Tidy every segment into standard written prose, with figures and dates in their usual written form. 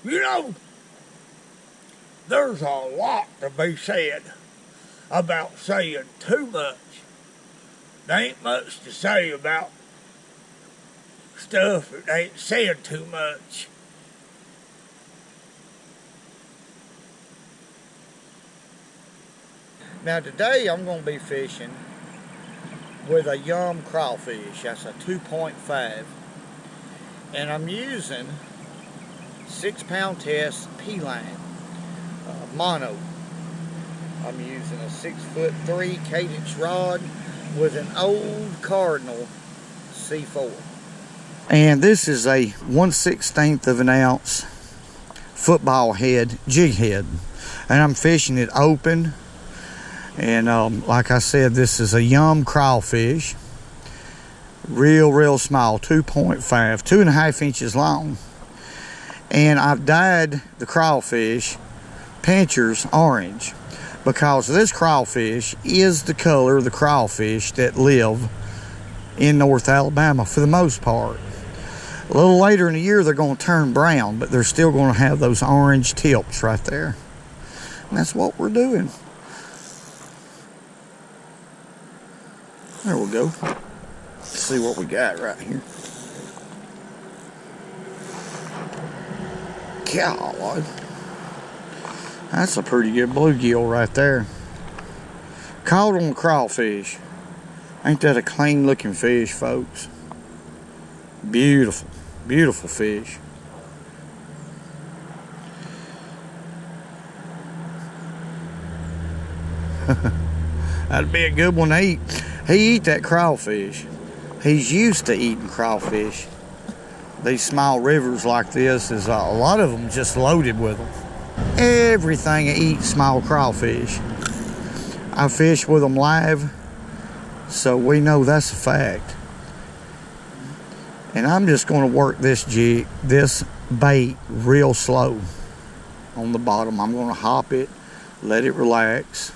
You know, there's a lot to be said about saying too much. There ain't much to say about stuff that ain't said too much. Now today I'm going to be fishing with a yum crawfish. That's a 2.5. And I'm using 6-pound test P-line, mono. I'm using a 6'3" cadence rod with an old Cardinal C4. And this is a 1/16 of an ounce football head, jig head. And I'm fishing it open. And like I said, this is a yum crawfish. Real small, 2.5, 2.5 inches long. And I've dyed the crawfish pinchers orange because this crawfish is the color of the crawfish that live in North Alabama for the most part. A little later in the year they're going to turn brown, but they're still going to have those orange tips right there. And that's what we're doing. There we go. Let's see what we got right here. Golly. That's a pretty good bluegill right there. Caught on crawfish. Ain't that a clean looking fish, folks? Beautiful, beautiful fish. That'd be a good one to eat. He eat that crawfish. He's used to eating crawfish. These small rivers like this, is a lot of them just loaded with them. Everything eats small crawfish. I fish with them live, so we know that's a fact. And I'm just going to work this bait real slow on the bottom. I'm going to hop it, let it relax.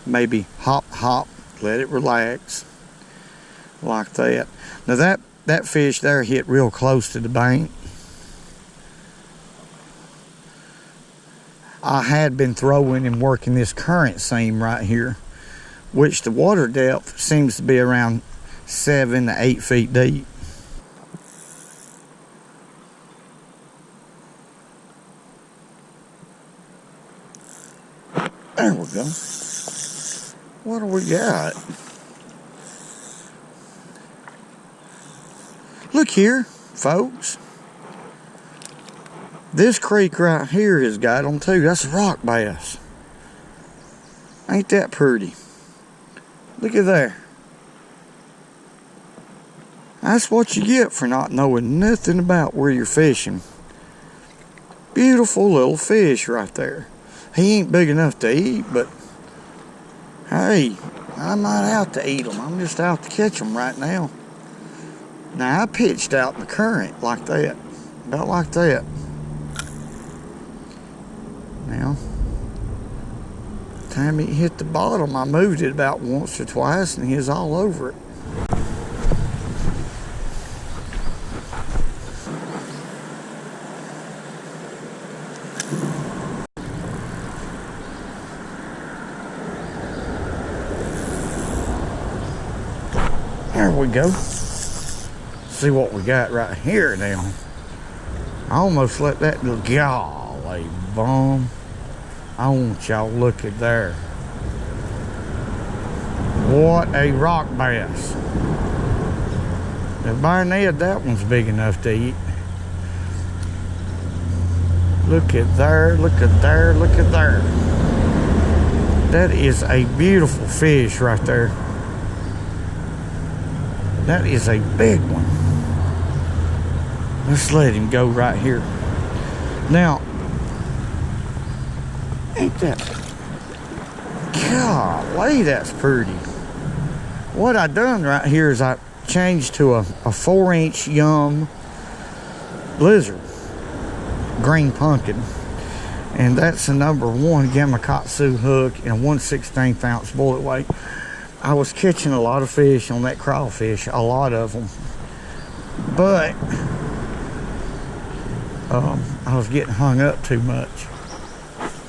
Maybe hop, let it relax, like that. Now that fish there hit real close to the bank. I had been throwing and working this current seam right here, which the water depth seems to be around 7 to 8 feet deep. There we go. What do we got? Look here, folks. This creek right here has got them too. That's a rock bass. Ain't that pretty? Look at there. That's what you get for not knowing nothing about where you're fishing. Beautiful little fish right there. He ain't big enough to eat, but hey, I'm not out to eat them. I'm just out to catch them right now. Now, I pitched out in the current like that. About like that. Now, time he hit the bottom, I moved it about once or twice and he was all over it. There we go. See what we got right here now. I almost let that go. Golly bum. I want y'all to look at there. What a rock bass. Now, Barnett, that one's big enough to eat. Look at there, look at there, look at there. That is a beautiful fish right there. That is a big one. Let's let him go right here. Now, ain't that, golly, that's pretty. What I done right here is I changed to a 4-inch yum lizard, green pumpkin. And that's a #1 Gamakatsu hook and a 1/16 ounce bullet weight. I was catching a lot of fish on that crawfish, a lot of them. But I was getting hung up too much.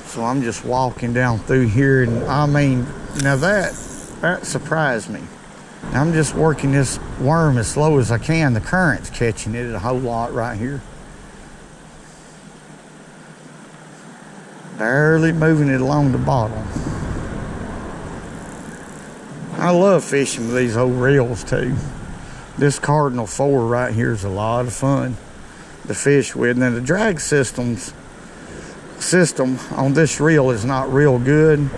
So I'm just walking down through here, and I mean, now that surprised me. I'm just working this worm as slow as I can. The current's catching it a whole lot right here. Barely moving it along the bottom. I love fishing with these old reels too. This Cardinal 4 right here is a lot of fun to fish with. Now the drag system on this reel is not real good,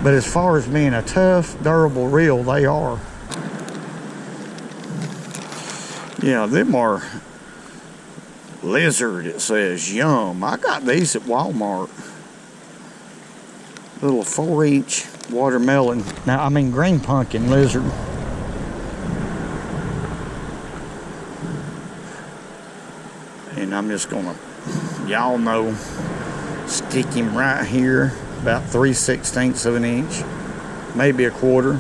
but as far as being a tough, durable reel, they are. Yeah, them are lizard, it says, yum. I got these at Walmart. Little 4-inch watermelon. Now, I mean green pumpkin lizard. And I'm just gonna, y'all know, stick him right here, about 3/16 of an inch, maybe a quarter.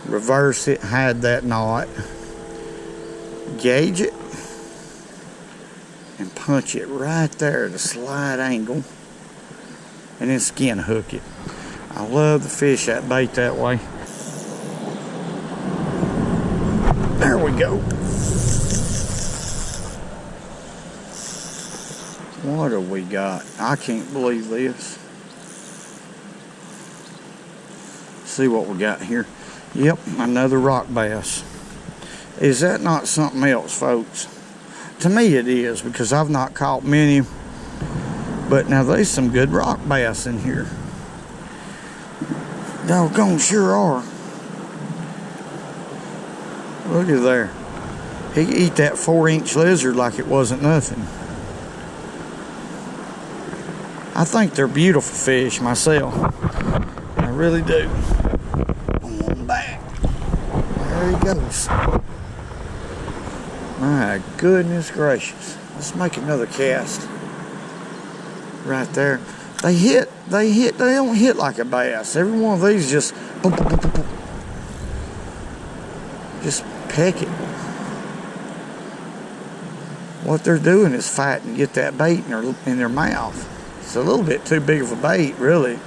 Reverse it, hide that knot, gauge it, and punch it right there at a slight angle, and then skin hook it. I love to fish that bait that way. There we go. What have we got? I can't believe this. See what we got here. Yep, another rock bass. Is that not something else, folks? To me it is, because I've not caught many. But now there's some good rock bass in here. Doggone sure are. Look at there. He eat that 4-inch lizard like it wasn't nothing. I think they're beautiful fish myself. I really do. On back. There he goes. My goodness gracious. Let's make another cast. Right there. They don't hit like a bass. Every one of these just boom, boom, boom, boom, boom. Just peck it. What they're doing is fighting to get that bait in their mouth. It's a little bit too big of a bait, really.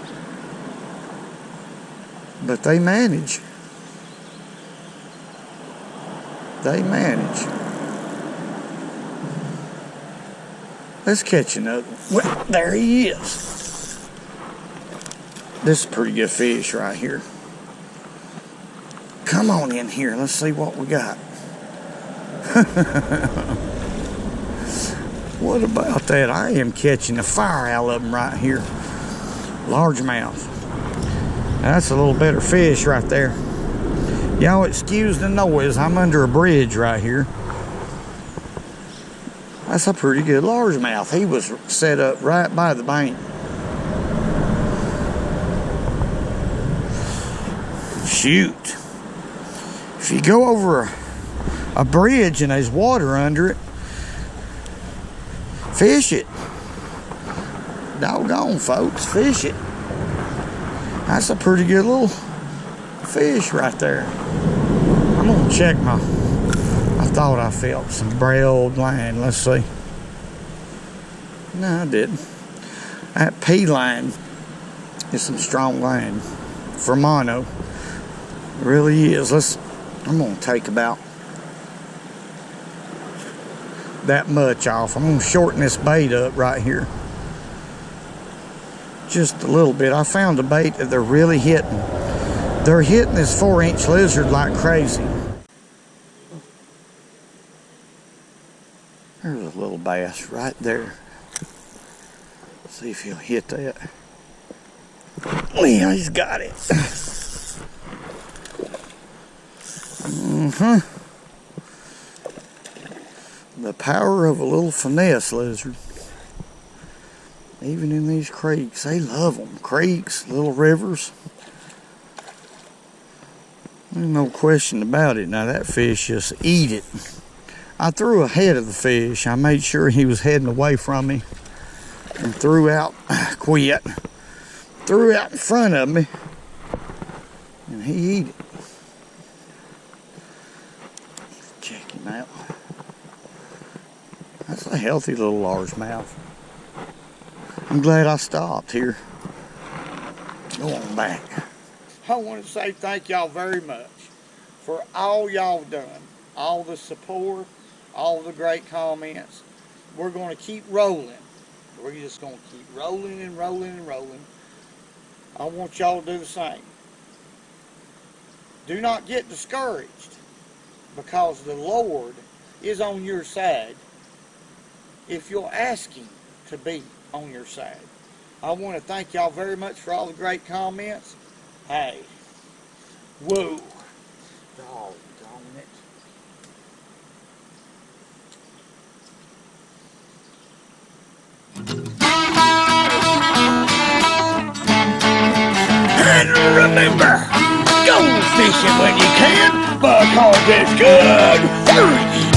But they manage. They manage. Let's catch another one. Well, there he is. This is a pretty good fish right here. Come on in here. Let's see what we got. What about that? I am catching the fire out of them right here. Largemouth. That's a little better fish right there. Y'all excuse the noise. I'm under a bridge right here. That's a pretty good largemouth. He was set up right by the bank. Shoot. If you go over a bridge and there's water under it, fish it. Doggone, folks, fish it. That's a pretty good little fish right there. I'm gonna check my, I thought I felt some brailled line. Let's see. No, I didn't. That P line is some strong line for mono. It really is. I'm gonna take about that much off. I'm gonna shorten this bait up right here just a little bit. I found a bait that they're really hitting. They're hitting this 4-inch lizard like crazy. There's a little bass right there. Let's see if he'll hit that. Yeah, he's got it. The power of a little finesse lizard. Even in these creeks, they love them. Creeks, little rivers. There's no question about it. Now that fish just eat it. I threw ahead of the fish. I made sure he was heading away from me and threw out, threw out in front of me, and he eat it. Check him out. That's a healthy little largemouth. I'm glad I stopped here. Go on back. I want to say thank y'all very much for all y'all done. All the support, all the great comments. We're going to keep rolling. We're just going to keep rolling and rolling and rolling. I want y'all to do the same. Do not get discouraged, because the Lord is on your side if you'll ask Him to be on your side. I want to thank y'all very much for all the great comments. Hey, whoa, doggone it. And remember, go fishing when you can, because it's good for you.